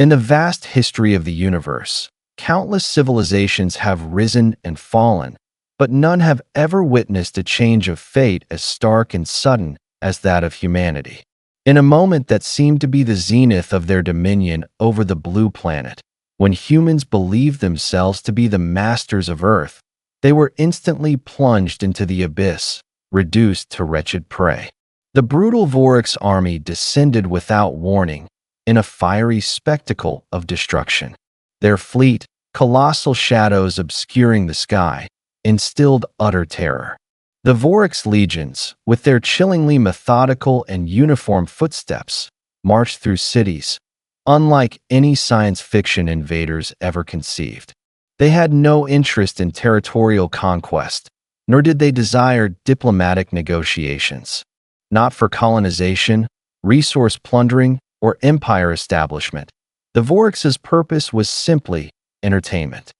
In the vast history of the universe, countless civilizations have risen and fallen, but none have ever witnessed a change of fate as stark and sudden as that of humanity. In a moment that seemed to be the zenith of their dominion over the blue planet, when humans believed themselves to be the masters of Earth, they were instantly plunged into the abyss, reduced to wretched prey. The brutal Vorax army descended without warning, in a fiery spectacle of destruction. Their fleet, colossal shadows obscuring the sky, instilled utter terror. The Vorax legions, with their chillingly methodical and uniform footsteps, marched through cities, unlike any science fiction invaders ever conceived. They had no interest in territorial conquest, nor did they desire diplomatic negotiations. Not for colonization, resource plundering, or empire establishment. The Vorax's purpose was simply entertainment.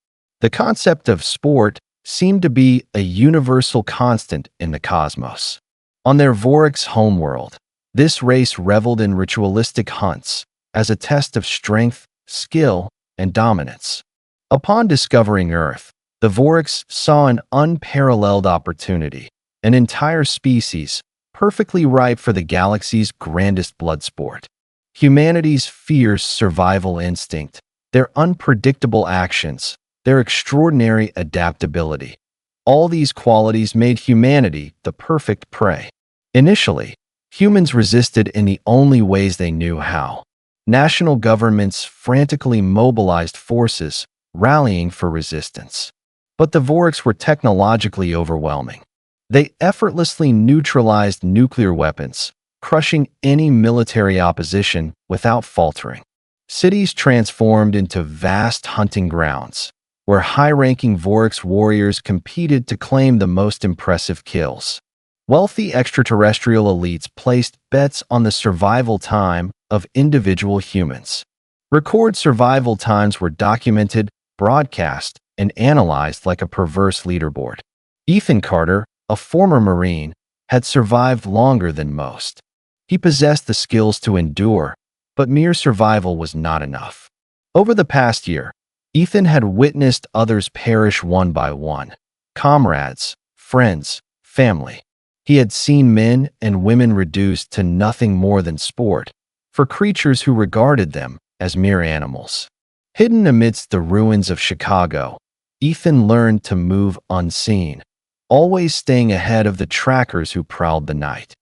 The concept of sport seemed to be a universal constant in the cosmos. On their Vorax homeworld, this race reveled in ritualistic hunts as a test of strength, skill, and dominance. Upon discovering Earth, the Vorax saw an unparalleled opportunity, an entire species perfectly ripe for the galaxy's grandest blood sport. Humanity's fierce survival instinct, their unpredictable actions, their extraordinary adaptability. All these qualities made humanity the perfect prey. Initially, humans resisted in the only ways they knew how. National governments frantically mobilized forces, rallying for resistance. But the Vorax were technologically overwhelming. They effortlessly neutralized nuclear weapons, crushing any military opposition without faltering. Cities transformed into vast hunting grounds, where high-ranking Vorax warriors competed to claim the most impressive kills. Wealthy extraterrestrial elites placed bets on the survival time of individual humans. Record survival times were documented, broadcast, and analyzed like a perverse leaderboard. Ethan Carter, a former Marine, had survived longer than most. He possessed the skills to endure, but mere survival was not enough. Over the past year, Ethan had witnessed others perish one by one. Comrades, friends, family. He had seen men and women reduced to nothing more than sport, for creatures who regarded them as mere animals. Hidden amidst the ruins of Chicago, Ethan learned to move unseen, always staying ahead of the trackers who prowled the night.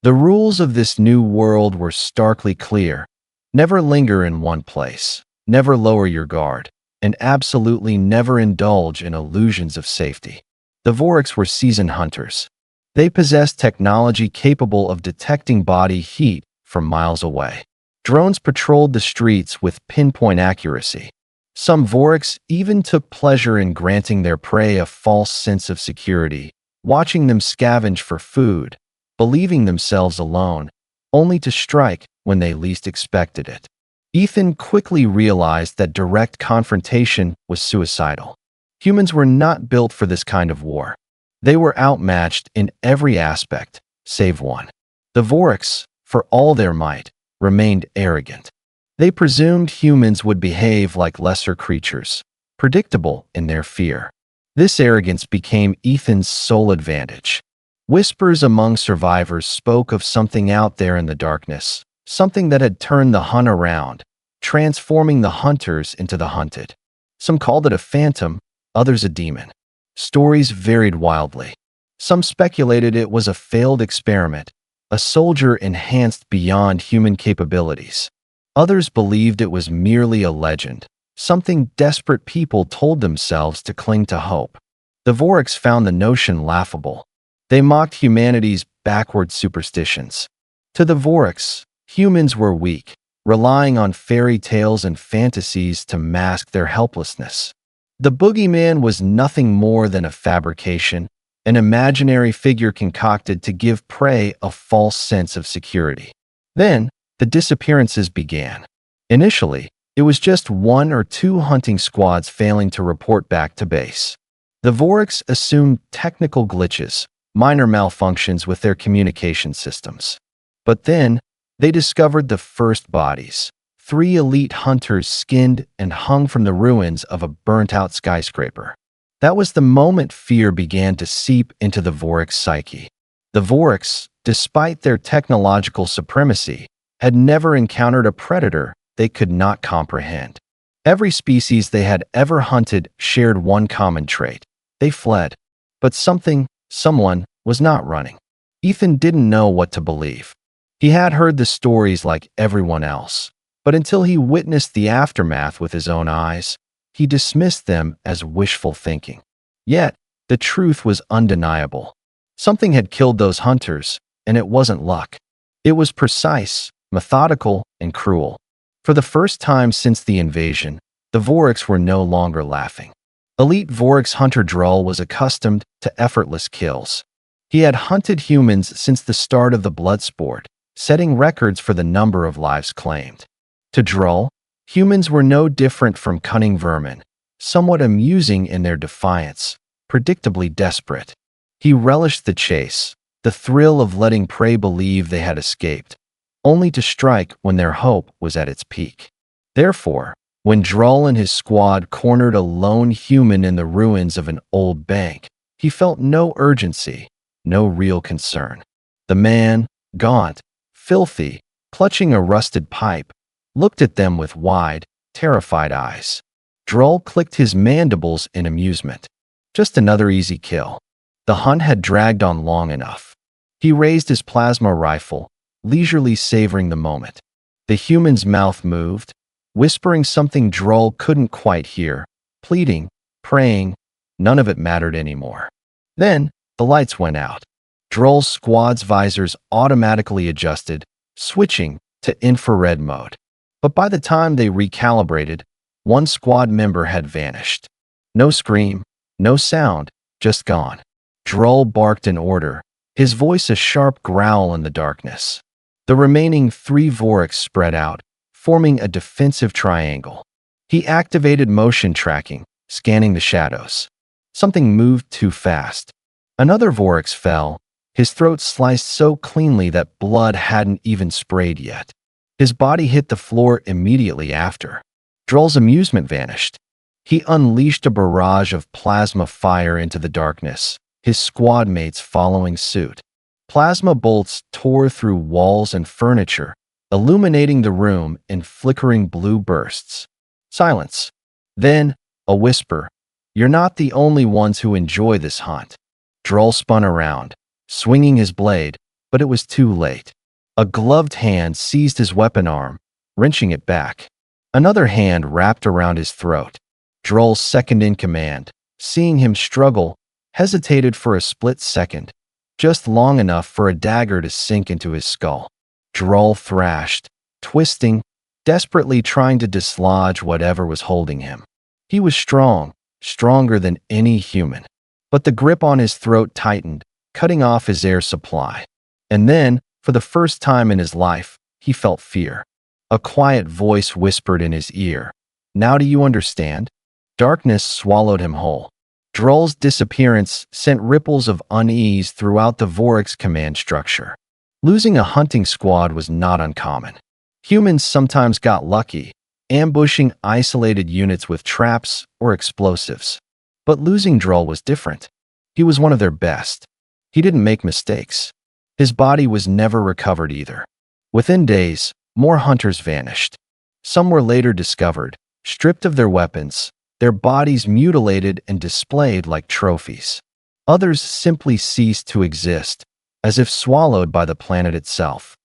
The rules of this new world were starkly clear. Never linger in one place, never lower your guard, and absolutely never indulge in illusions of safety. The Vorax were seasoned hunters. They possessed technology capable of detecting body heat from miles away. Drones patrolled the streets with pinpoint accuracy. Some Vorax even took pleasure in granting their prey a false sense of security, watching them scavenge for food, believing themselves alone, only to strike when they least expected it. Ethan quickly realized that direct confrontation was suicidal. Humans were not built for this kind of war. They were outmatched in every aspect, save one. The Vorax, for all their might, remained arrogant. They presumed humans would behave like lesser creatures, predictable in their fear. This arrogance became Ethan's sole advantage. Whispers among survivors spoke of something out there in the darkness, something that had turned the hunt around, transforming the hunters into the hunted. Some called it a phantom, others a demon. Stories varied wildly. Some speculated it was a failed experiment, a soldier enhanced beyond human capabilities. Others believed it was merely a legend, something desperate people told themselves to cling to hope. The Vorax found the notion laughable. They mocked humanity's backward superstitions. To the Vorax, humans were weak, relying on fairy tales and fantasies to mask their helplessness. The boogeyman was nothing more than a fabrication, an imaginary figure concocted to give prey a false sense of security. Then, the disappearances began. Initially, it was just 1 or 2 hunting squads failing to report back to base. The Vorax assumed technical glitches, minor malfunctions with their communication systems. But then, they discovered the first bodies, 3 elite hunters skinned and hung from the ruins of a burnt-out skyscraper. That was the moment fear began to seep into the Vorax psyche. The Vorax, despite their technological supremacy, had never encountered a predator they could not comprehend. Every species they had ever hunted shared one common trait. They fled. But someone, was not running. Ethan didn't know what to believe. He had heard the stories like everyone else, but until he witnessed the aftermath with his own eyes, he dismissed them as wishful thinking. Yet, the truth was undeniable. Something had killed those hunters, and it wasn't luck. It was precise, methodical, and cruel. For the first time since the invasion, the Vorax were no longer laughing. Elite Vorax hunter Drull was accustomed to effortless kills. He had hunted humans since the start of the blood sport, setting records for the number of lives claimed. To Drull, humans were no different from cunning vermin, somewhat amusing in their defiance, predictably desperate. He relished the chase, the thrill of letting prey believe they had escaped, only to strike when their hope was at its peak. Therefore, when Drull and his squad cornered a lone human in the ruins of an old bank, he felt no urgency, no real concern. The man, gaunt, filthy, clutching a rusted pipe, looked at them with wide, terrified eyes. Drull clicked his mandibles in amusement. Just another easy kill. The hunt had dragged on long enough. He raised his plasma rifle, leisurely savoring the moment. The human's mouth moved, whispering something Drull couldn't quite hear, pleading, praying. None of it mattered anymore. Then, the lights went out. Drull's squad's visors automatically adjusted, switching to infrared mode. But by the time they recalibrated, one squad member had vanished. No scream, no sound, just gone. Drull barked an order, his voice a sharp growl in the darkness. The remaining 3 Vorax spread out, forming a defensive triangle. He activated motion tracking, scanning the shadows. Something moved too fast. Another Vorax fell, his throat sliced so cleanly that blood hadn't even sprayed yet. His body hit the floor immediately after. Drull's amusement vanished. He unleashed a barrage of plasma fire into the darkness, his squad mates following suit. Plasma bolts tore through walls and furniture, illuminating the room in flickering blue bursts. Silence. Then, a whisper. "You're not the only ones who enjoy this hunt." Drull spun around, swinging his blade, but it was too late. A gloved hand seized his weapon arm, wrenching it back. Another hand wrapped around his throat. Drull's second-in-command, seeing him struggle, hesitated for a split second, just long enough for a dagger to sink into his skull. Drull thrashed, twisting, desperately trying to dislodge whatever was holding him. He was strong, stronger than any human. But the grip on his throat tightened, cutting off his air supply. And then, for the first time in his life, he felt fear. A quiet voice whispered in his ear, "Now do you understand?" Darkness swallowed him whole. Drull's disappearance sent ripples of unease throughout the Vorax command structure. Losing a hunting squad was not uncommon. Humans sometimes got lucky, ambushing isolated units with traps or explosives. But losing Drull was different. He was one of their best. He didn't make mistakes. His body was never recovered either. Within days, more hunters vanished. Some were later discovered, stripped of their weapons, their bodies mutilated and displayed like trophies. Others simply ceased to exist, as if swallowed by the planet itself.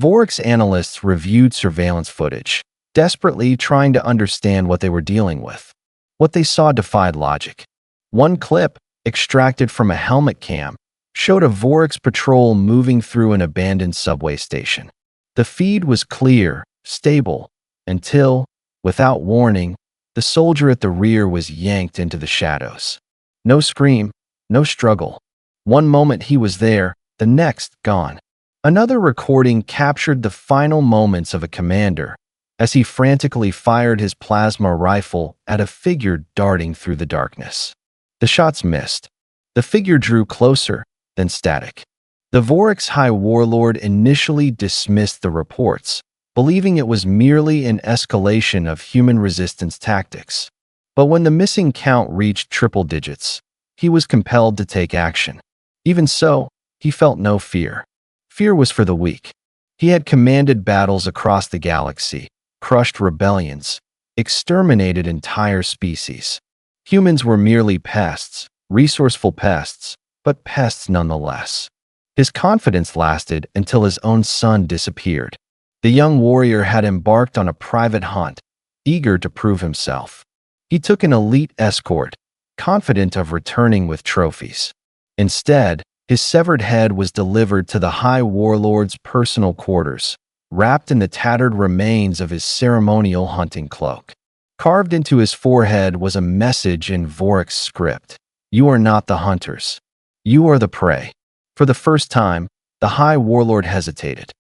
Vorax analysts reviewed surveillance footage, desperately trying to understand what they were dealing with. What they saw defied logic. One clip, extracted from a helmet cam, showed a Vorax patrol moving through an abandoned subway station. The feed was clear, stable, until, without warning, the soldier at the rear was yanked into the shadows. No scream, no struggle. One moment he was there, the next gone. Another recording captured the final moments of a commander as he frantically fired his plasma rifle at a figure darting through the darkness. The shots missed. The figure drew closer, then static. The Vorax High Warlord initially dismissed the reports, believing it was merely an escalation of human resistance tactics. But when the missing count reached triple digits, he was compelled to take action. Even so, he felt no fear. Fear was for the weak. He had commanded battles across the galaxy, crushed rebellions, exterminated entire species. Humans were merely pests, resourceful pests, but pests nonetheless. His confidence lasted until his own son disappeared. The young warrior had embarked on a private hunt, eager to prove himself. He took an elite escort, confident of returning with trophies. Instead, his severed head was delivered to the High Warlord's personal quarters, wrapped in the tattered remains of his ceremonial hunting cloak. Carved into his forehead was a message in Vorik's script. You are not the hunters. You are the prey. For the first time, the High Warlord hesitated.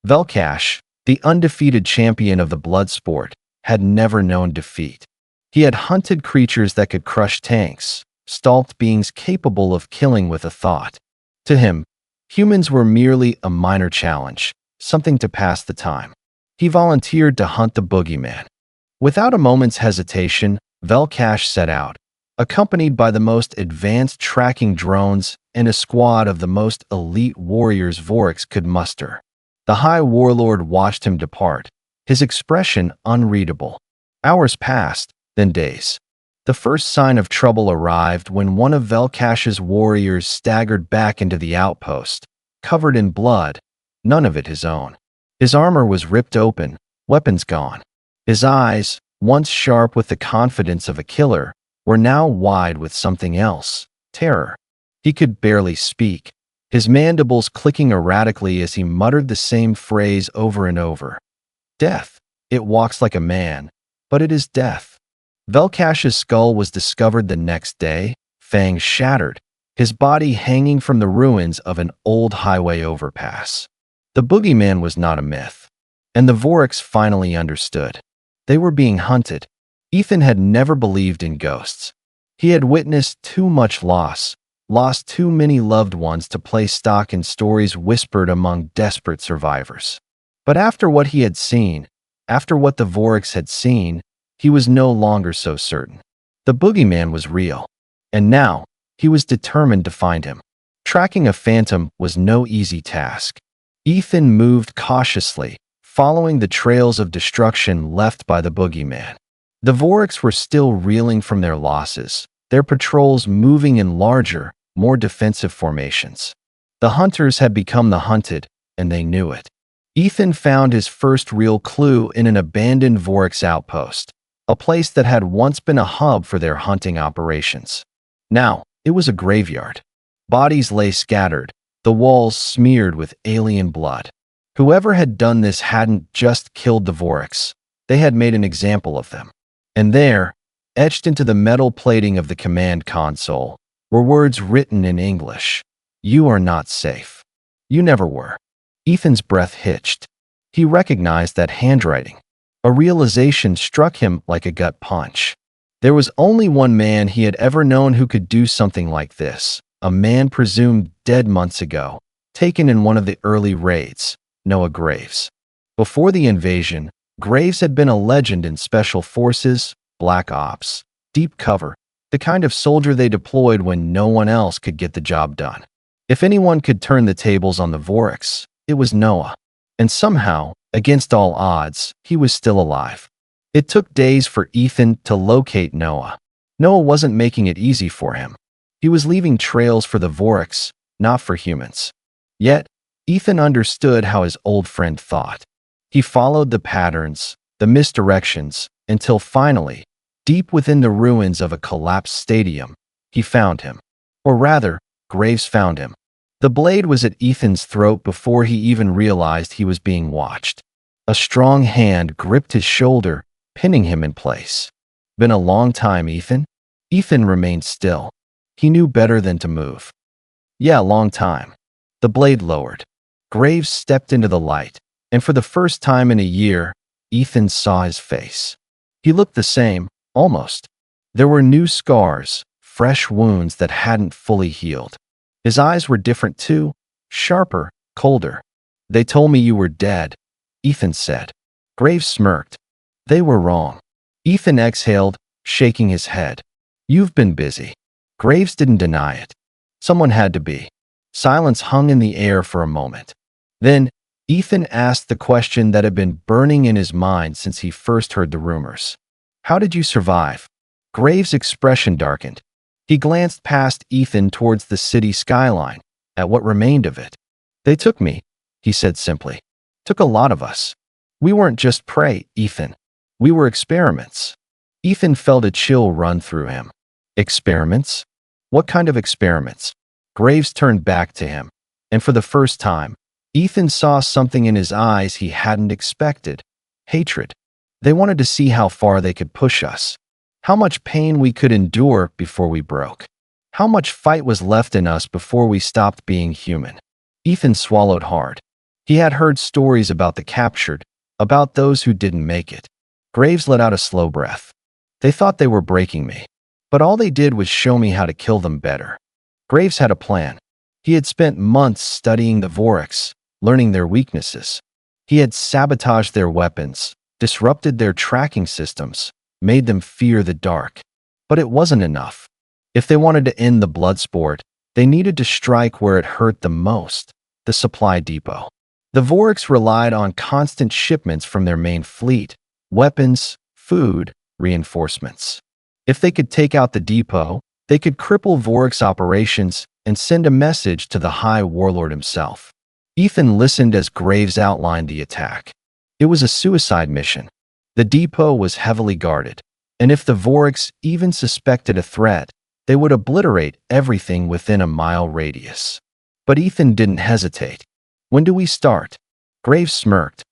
Velkash, the undefeated champion of the blood sport, had never known defeat. He had hunted creatures that could crush tanks, stalked beings capable of killing with a thought. To him, humans were merely a minor challenge, something to pass the time. He volunteered to hunt the boogeyman. Without a moment's hesitation, Velkash set out, accompanied by the most advanced tracking drones and a squad of the most elite warriors Vorix could muster. The High Warlord watched him depart, his expression unreadable. Hours passed, then days. The first sign of trouble arrived when one of Velkash's warriors staggered back into the outpost, covered in blood, none of it his own. His armor was ripped open, weapons gone. His eyes, once sharp with the confidence of a killer, were now wide with something else, terror. He could barely speak, his mandibles clicking erratically as he muttered the same phrase over and over. Death. It walks like a man, but it is death. Velkash's skull was discovered the next day, fangs shattered, his body hanging from the ruins of an old highway overpass. The boogeyman was not a myth, and the Voriks finally understood. They were being hunted. Ethan had never believed in ghosts. He had witnessed too much loss, lost too many loved ones to place stock in stories whispered among desperate survivors. But after what he had seen, after what the Voriks had seen, he was no longer so certain. The boogeyman was real, and now he was determined to find him. Tracking a phantom was no easy task. Ethan moved cautiously, following the trails of destruction left by the boogeyman. The Voriks were still reeling from their losses, their patrols moving in larger, more defensive formations. The hunters had become the hunted, and they knew it. Ethan found his first real clue in an abandoned Voriks outpost, a place that had once been a hub for their hunting operations. Now, it was a graveyard. Bodies lay scattered, the walls smeared with alien blood. Whoever had done this hadn't just killed the Voriks, they had made an example of them. And there, etched into the metal plating of the command console, were words written in English. You are not safe. You never were. Ethan's breath hitched. He recognized that handwriting. A realization struck him like a gut punch. There was only one man he had ever known who could do something like this, a man presumed dead months ago, taken in one of the early raids, Noah Graves. Before the invasion, Graves had been a legend in special forces, black ops, deep cover, the kind of soldier they deployed when no one else could get the job done. If anyone could turn the tables on the Voriks, it was Noah. And somehow, against all odds, he was still alive. It took days for Ethan to locate Noah. Noah wasn't making it easy for him. He was leaving trails for the Voriks, not for humans. Yet, Ethan understood how his old friend thought. He followed the patterns, the misdirections, until finally, deep within the ruins of a collapsed stadium, he found him. Or rather, Graves found him. The blade was at Ethan's throat before he even realized he was being watched. A strong hand gripped his shoulder, pinning him in place. Been a long time, Ethan? Ethan remained still. He knew better than to move. Yeah, long time. The blade lowered. Graves stepped into the light, and for the first time in a year, Ethan saw his face. He looked the same, almost. There were new scars, fresh wounds that hadn't fully healed. His eyes were different too, sharper, colder. They told me you were dead, Ethan said. Graves smirked. They were wrong. Ethan exhaled, shaking his head. You've been busy. Graves didn't deny it. Someone had to be. Silence hung in the air for a moment. Then, Ethan asked the question that had been burning in his mind since he first heard the rumors. How did you survive? Graves' expression darkened. He glanced past Ethan towards the city skyline, at what remained of it. They took me, he said simply. Took a lot of us. We weren't just prey, Ethan. We were experiments. Ethan felt a chill run through him. Experiments? What kind of experiments? Graves turned back to him, and for the first time, Ethan saw something in his eyes he hadn't expected. Hatred. They wanted to see how far they could push us. How much pain we could endure before we broke. How much fight was left in us before we stopped being human. Ethan swallowed hard. He had heard stories about the captured, about those who didn't make it. Graves let out a slow breath. They thought they were breaking me, but all they did was show me how to kill them better. Graves had a plan. He had spent months studying the Vorax, learning their weaknesses. He had sabotaged their weapons, disrupted their tracking systems, made them fear the dark. But it wasn't enough. If they wanted to end the blood sport, they needed to strike where it hurt the most, the supply depot. The Vorax relied on constant shipments from their main fleet, weapons, food, reinforcements. If they could take out the depot, they could cripple Vorax operations and send a message to the High Warlord himself. Ethan listened as Graves outlined the attack. It was a suicide mission. The depot was heavily guarded, and if the Vorax even suspected a threat, they would obliterate everything within a mile radius. But Ethan didn't hesitate. When do we start? Graves smirked.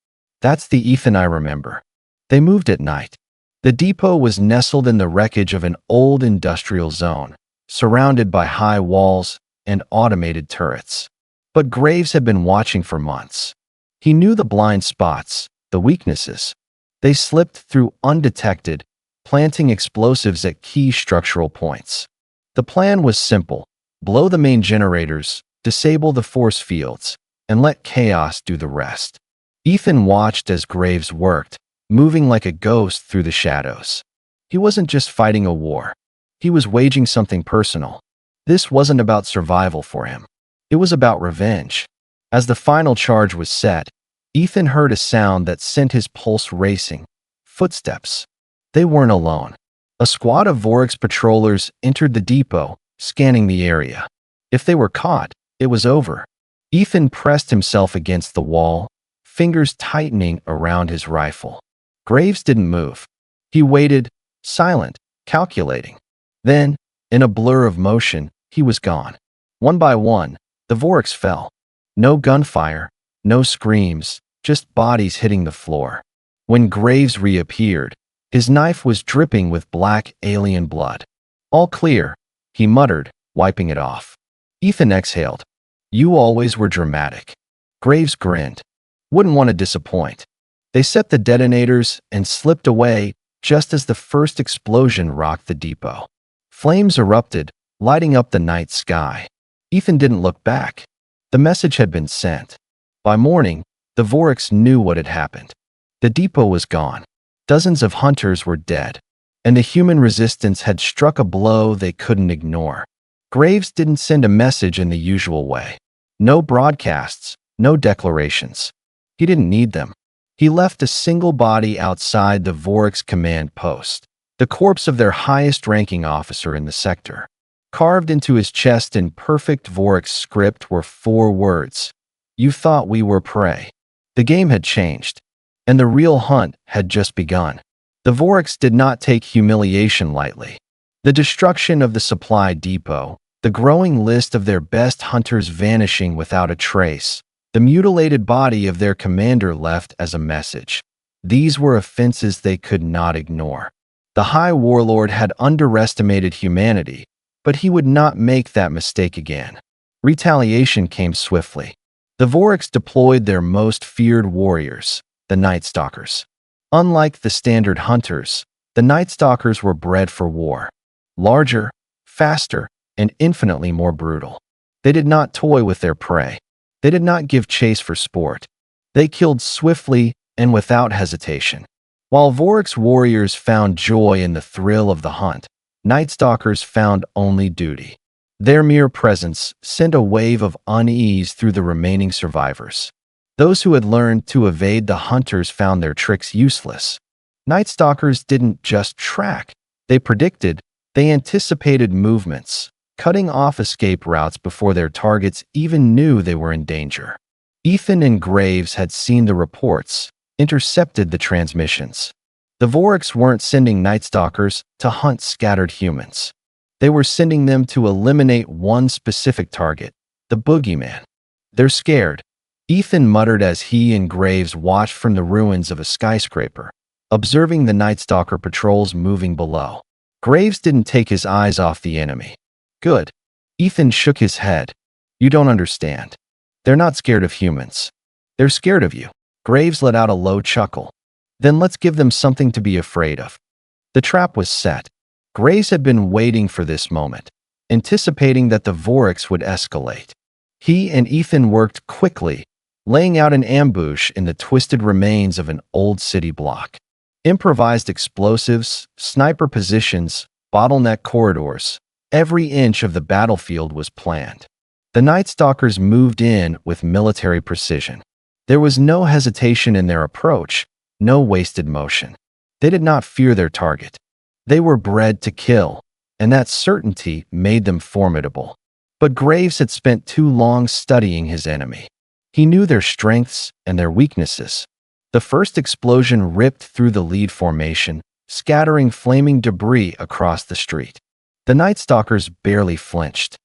That's the Ethan I remember. They moved at night. The depot was nestled in the wreckage of an old industrial zone, surrounded by high walls and automated turrets. But Graves had been watching for months. He knew the blind spots, the weaknesses. They slipped through undetected, planting explosives at key structural points. The plan was simple: blow the main generators, disable the force fields, and let chaos do the rest. Ethan watched as Graves worked, moving like a ghost through the shadows. He wasn't just fighting a war. He was waging something personal. This wasn't about survival for him. It was about revenge. As the final charge was set, Ethan heard a sound that sent his pulse racing. Footsteps. They weren't alone. A squad of Vorax patrollers entered the depot, scanning the area. If they were caught, it was over. Ethan pressed himself against the wall, fingers tightening around his rifle. Graves didn't move. He waited, silent, calculating. Then, in a blur of motion, he was gone. One by one, the Vorax fell. No gunfire, no screams, just bodies hitting the floor. When Graves reappeared, his knife was dripping with black alien blood. All clear, he muttered, wiping it off. Ethan exhaled. You always were dramatic. Graves grinned. Wouldn't want to disappoint. They set the detonators and slipped away just as the first explosion rocked the depot. Flames erupted, lighting up the night sky. Ethan didn't look back. The message had been sent. By morning, the Vorax knew what had happened. The depot was gone. Dozens of hunters were dead, and the human resistance had struck a blow they couldn't ignore. Graves didn't send a message in the usual way. No broadcasts, no declarations. He didn't need them. He left a single body outside the Vorax command post, the corpse of their highest-ranking officer in the sector. Carved into his chest in perfect Vorax script were 4 words. You thought we were prey. The game had changed, and the real hunt had just begun. The Vorax did not take humiliation lightly. The destruction of the supply depot, the growing list of their best hunters vanishing without a trace, the mutilated body of their commander left as a message. These were offenses they could not ignore. The High Warlord had underestimated humanity, but he would not make that mistake again. Retaliation came swiftly. The Vorax deployed their most feared warriors, the Night Stalkers. Unlike the standard hunters, the Night Stalkers were bred for war. Larger, faster, and infinitely more brutal. They did not toy with their prey. They did not give chase for sport. They killed swiftly and without hesitation. While Vorik's warriors found joy in the thrill of the hunt, Night Stalkers found only duty. Their mere presence sent a wave of unease through the remaining survivors. Those who had learned to evade the hunters found their tricks useless. Night Stalkers didn't just track, they predicted, they anticipated movements, cutting off escape routes before their targets even knew they were in danger. Ethan and Graves had seen the reports, intercepted the transmissions. The Voriks weren't sending Night Stalkers to hunt scattered humans. They were sending them to eliminate one specific target, the boogeyman. They're scared, Ethan muttered as he and Graves watched from the ruins of a skyscraper, observing the Night Stalker patrols moving below. Graves didn't take his eyes off the enemy. Good. Ethan shook his head. You don't understand. They're not scared of humans. They're scared of you. Graves let out a low chuckle. Then let's give them something to be afraid of. The trap was set. Graves had been waiting for this moment, anticipating that the Voriks would escalate. He and Ethan worked quickly, laying out an ambush in the twisted remains of an old city block. Improvised explosives, sniper positions, bottleneck corridors, every inch of the battlefield was planned. The Night Stalkers moved in with military precision. There was no hesitation in their approach, no wasted motion. They did not fear their target. They were bred to kill, and that certainty made them formidable. But Graves had spent too long studying his enemy. He knew their strengths and their weaknesses. The first explosion ripped through the lead formation, scattering flaming debris across the street. The Night Stalkers barely flinched.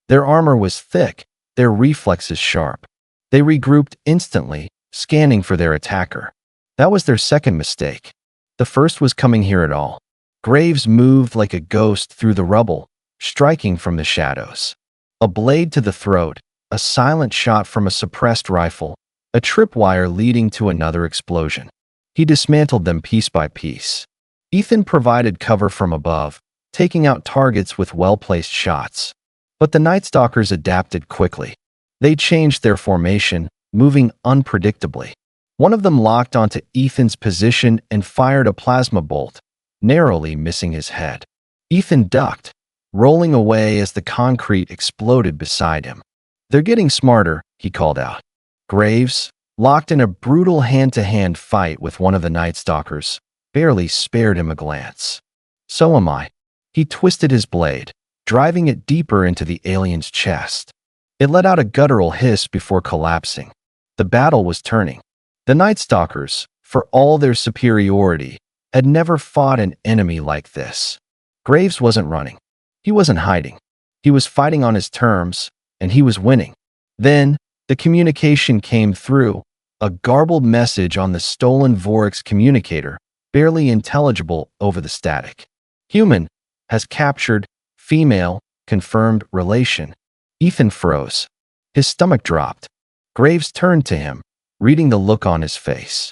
Their armor was thick, their reflexes sharp. They regrouped instantly, scanning for their attacker. That was their second mistake. The first was coming here at all. Graves moved like a ghost through the rubble, striking from the shadows. A blade to the throat, a silent shot from a suppressed rifle, a tripwire leading to another explosion. He dismantled them piece by piece. Ethan provided cover from above, taking out targets with well-placed shots. But the Night Stalkers adapted quickly. They changed their formation, moving unpredictably. One of them locked onto Ethan's position and fired a plasma bolt, narrowly missing his head. Ethan ducked, rolling away as the concrete exploded beside him. They're getting smarter, he called out. Graves, locked in a brutal hand-to-hand fight with one of the Night Stalkers, barely spared him a glance. So am I. He twisted his blade, driving it deeper into the alien's chest. It let out a guttural hiss before collapsing. The battle was turning. The Night Stalkers, for all their superiority, had never fought an enemy like this. Graves wasn't running. He wasn't hiding. He was fighting on his terms, and he was winning. Then, the communication came through, a garbled message on the stolen Vorik's communicator, barely intelligible over the static. Human has captured, female, confirmed relation. Ethan froze. His stomach dropped. Graves turned to him, reading the look on his face.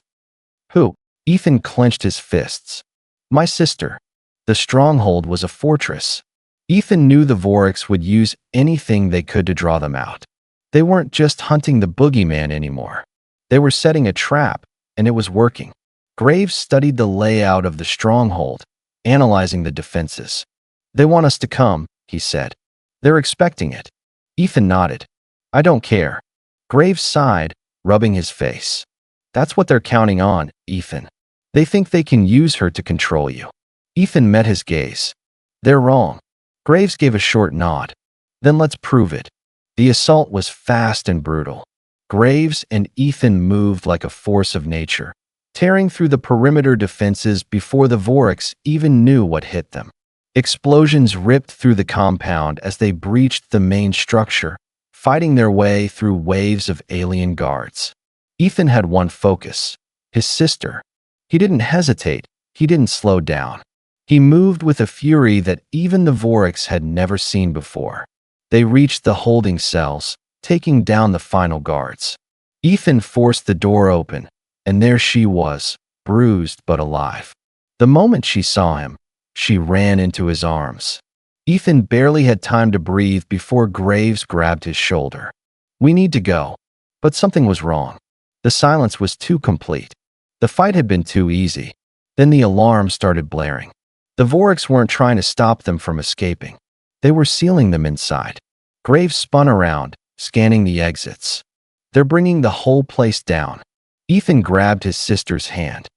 Who? Ethan clenched his fists. My sister. The stronghold was a fortress. Ethan knew the Voriks would use anything they could to draw them out. They weren't just hunting the boogeyman anymore. They were setting a trap, and it was working. Graves studied the layout of the stronghold, analyzing the defenses. They want us to come, he said. They're expecting it. Ethan nodded. I don't care. Graves sighed, rubbing his face. That's what they're counting on, Ethan. They think they can use her to control you. Ethan met his gaze. They're wrong. Graves gave a short nod. Then let's prove it. The assault was fast and brutal. Graves and Ethan moved like a force of nature, tearing through the perimeter defenses before the Voriks even knew what hit them. Explosions ripped through the compound as they breached the main structure, fighting their way through waves of alien guards. Ethan had one focus, his sister. He didn't hesitate, he didn't slow down. He moved with a fury that even the Voriks had never seen before. They reached the holding cells, taking down the final guards. Ethan forced the door open, and there she was, bruised but alive. The moment she saw him, she ran into his arms. Ethan barely had time to breathe before Graves grabbed his shoulder. We need to go. But something was wrong. The silence was too complete. The fight had been too easy. Then the alarm started blaring. The Vorax weren't trying to stop them from escaping. They were sealing them inside. Graves spun around, scanning the exits. They're bringing the whole place down. Ethan grabbed his sister's hand.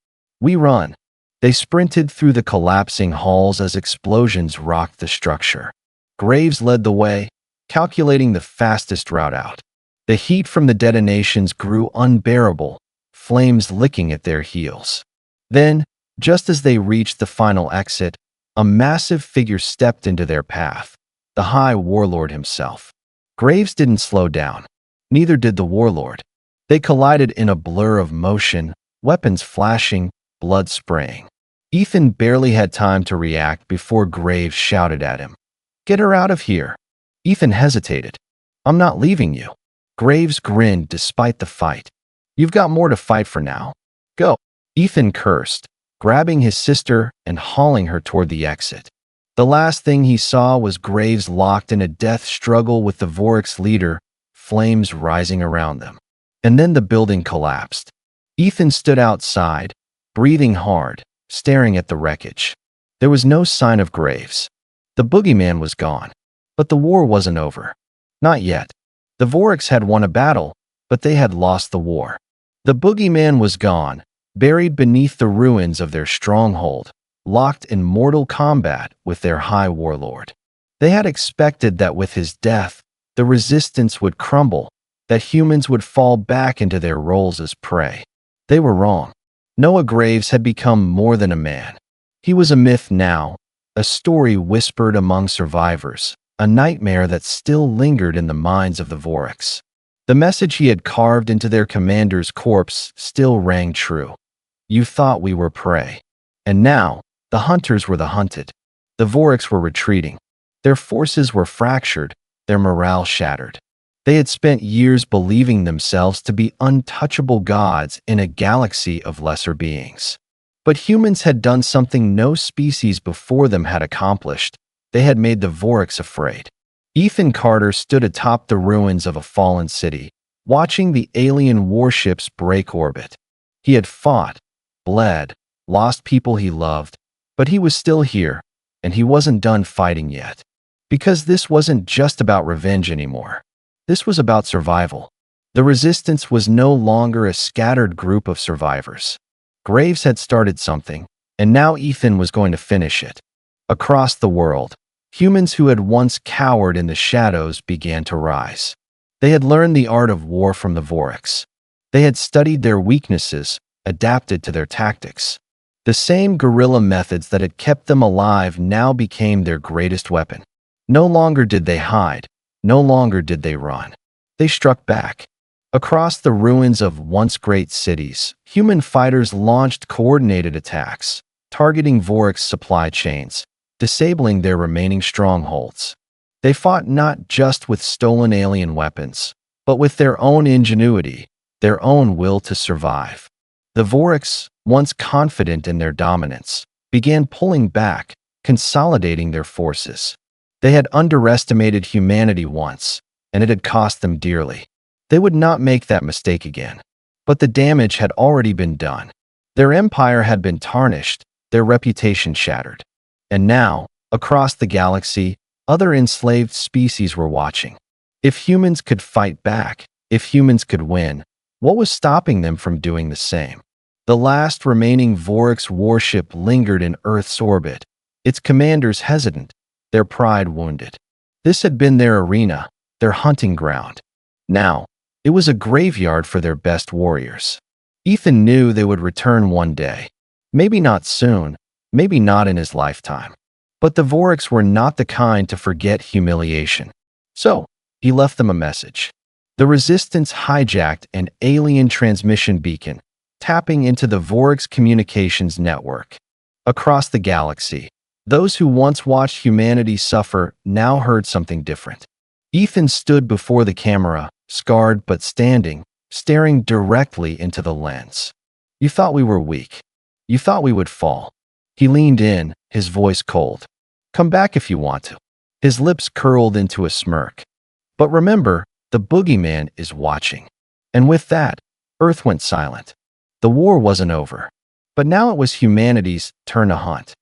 We run. They sprinted through the collapsing halls as explosions rocked the structure. Graves led the way, calculating the fastest route out. The heat from the detonations grew unbearable, flames licking at their heels. Then, just as they reached the final exit, a massive figure stepped into their path, the High Warlord himself. Graves didn't slow down. Neither did the Warlord. They collided in a blur of motion, weapons flashing, blood spraying. Ethan barely had time to react before Graves shouted at him, "Get her out of here!" Ethan hesitated. "I'm not leaving you." Graves grinned despite the fight. "You've got more to fight for now. Go." Ethan cursed, grabbing his sister and hauling her toward the exit. The last thing he saw was Graves locked in a death struggle with the Vorax leader, flames rising around them. And then the building collapsed. Ethan stood outside, breathing hard, staring at the wreckage. There was no sign of Graves. The boogeyman was gone. But the war wasn't over. Not yet. The Vorax had won a battle, but they had lost the war. The boogeyman was gone, buried beneath the ruins of their stronghold, locked in mortal combat with their High Warlord. They had expected that with his death, the resistance would crumble, that humans would fall back into their roles as prey. They were wrong. Noah Graves had become more than a man. He was a myth now, a story whispered among survivors, a nightmare that still lingered in the minds of the Vorax. The message he had carved into their commander's corpse still rang true. You thought we were prey. And now, the hunters were the hunted. The Vorax were retreating. Their forces were fractured, their morale shattered. They had spent years believing themselves to be untouchable gods in a galaxy of lesser beings. But humans had done something no species before them had accomplished. They had made the Vorax afraid. Ethan Carter stood atop the ruins of a fallen city, watching the alien warships break orbit. He had fought, bled, lost people he loved, but he was still here, and he wasn't done fighting yet. Because this wasn't just about revenge anymore. This was about survival. The resistance was no longer a scattered group of survivors. Graves had started something, and now Ethan was going to finish it. Across the world, humans who had once cowered in the shadows began to rise. They had learned the art of war from the Vorax. They had studied their weaknesses, adapted to their tactics. The same guerrilla methods that had kept them alive now became their greatest weapon. No longer did they hide. No longer did they run. They struck back. Across the ruins of once great cities, human fighters launched coordinated attacks, targeting Vorax supply chains, disabling their remaining strongholds. They fought not just with stolen alien weapons, but with their own ingenuity, their own will to survive. The Vorax, once confident in their dominance, began pulling back, consolidating their forces. They had underestimated humanity once, and it had cost them dearly. They would not make that mistake again. But the damage had already been done. Their empire had been tarnished, their reputation shattered. And now, across the galaxy, other enslaved species were watching. If humans could fight back, if humans could win, what was stopping them from doing the same? The last remaining Vorax warship lingered in Earth's orbit, its commanders hesitant, their pride wounded. This had been their arena, their hunting ground. Now, it was a graveyard for their best warriors. Ethan knew they would return one day. Maybe not soon, maybe not in his lifetime. But the Vorax were not the kind to forget humiliation. So, he left them a message. The Resistance hijacked an alien transmission beacon, tapping into the Vorax communications network. Across the galaxy, those who once watched humanity suffer now heard something different. Ethan stood before the camera, scarred but standing, staring directly into the lens. You thought we were weak. You thought we would fall. He leaned in, his voice cold. Come back if you want to. His lips curled into a smirk. But remember, the boogeyman is watching. And with that, Earth went silent. The war wasn't over. But now it was humanity's turn to hunt.